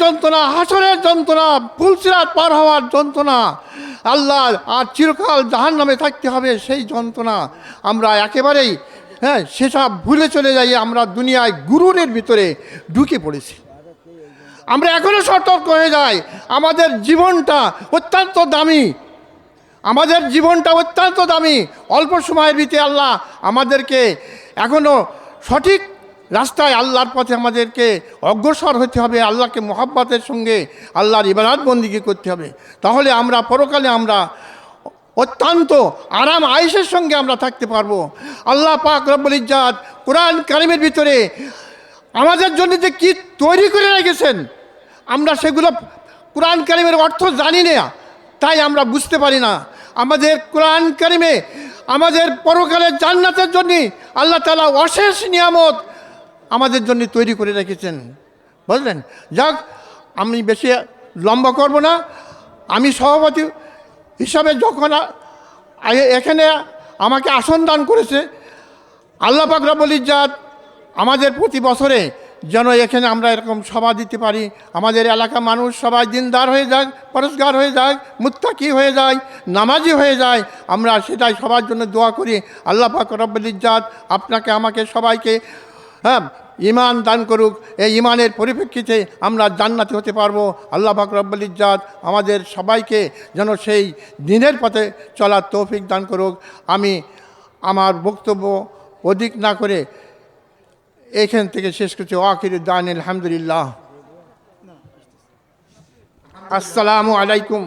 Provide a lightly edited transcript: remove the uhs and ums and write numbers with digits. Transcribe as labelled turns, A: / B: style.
A: যন্ত্রণা, হাসরের যন্ত্রণা, পুলসিরাত পার হওয়ার যন্ত্রণা, আল্লাহ আর চিরকাল জাহান্নামে থাকতে হবে সেই যন্ত্রণা আমরা একেবারেই সেসব ভুলে চলে যাই। আমরা দুনিয়ায় গুরুরের ভিতরে ঢুকে পড়েছি। আমরা এখনও সতর্ক হয়ে যাই। আমাদের জীবনটা অত্যন্ত দামি, আমাদের জীবনটা অত্যন্ত দামি। অল্প সময়ের ভিতরে আল্লাহ আমাদেরকে এখনও সঠিক রাস্তায় আল্লাহর পথে আমাদেরকে অগ্রসর হতে হবে। আল্লাহকে মহব্বতের সঙ্গে আল্লাহর ইবাদত বন্দিগি করতে হবে। তাহলে আমরা পরকালে আমরা অত্যন্ত আরাম আয়েশের সঙ্গে আমরা থাকতে পারবো। আল্লাহ পাক রব্বুল ইজ্জাত কোরআন কারিমের ভিতরে আমাদের জন্য যে কী তৈরি করে রেখেছেন, আমরা সেগুলো কোরআন কারিমের অর্থ জানি না, তাই আমরা বুঝতে পারি না। আমাদের কোরআন কারিমে আমাদের পরকালের জান্নাতের জন্য আল্লাহ তাআলা অশেষ নিয়ামত আমাদের জন্য তৈরি করে রেখেছেন, বুঝলেন। যাক, আমি বেশি লম্বা করব না। আমি সভাপতি হিসাবে যখন এখানে আমাকে আসন দান করেছে আল্লাহ পাক রব্বুল ইজ্জাত, আমাদের প্রতি বছরে যেন এখানে আমরা এরকম সভা দিতে পারি। আমাদের এলাকা মানুষ সবাই দিনদার হয়ে যাক, পরেশগার হয়ে যাক, মুত্তাকি হয়ে যায়, নামাজি হয়ে যায়। আমরা সেটাই সবার জন্য দোয়া করি। আল্লাহ পাক রব্বুল ইজ্জাত আপনাকে আমাকে সবাইকে ঈমান দান করুক। এই ঈমানের পরিপ্রেক্ষিতে আমরা জান্নাতি হতে পারবো। আল্লাহ পাক রব্বুল ইজ্জাত আমাদের সবাইকে যেন সেই দিনের পথে চলার তৌফিক দান করুক। আমি আমার বক্তব্য অধিক না করে এখান থেকে শেষ করছি। আখিরু দাওয়ানা আলহামদুলিল্লাহ। আসসালামু আলাইকুম।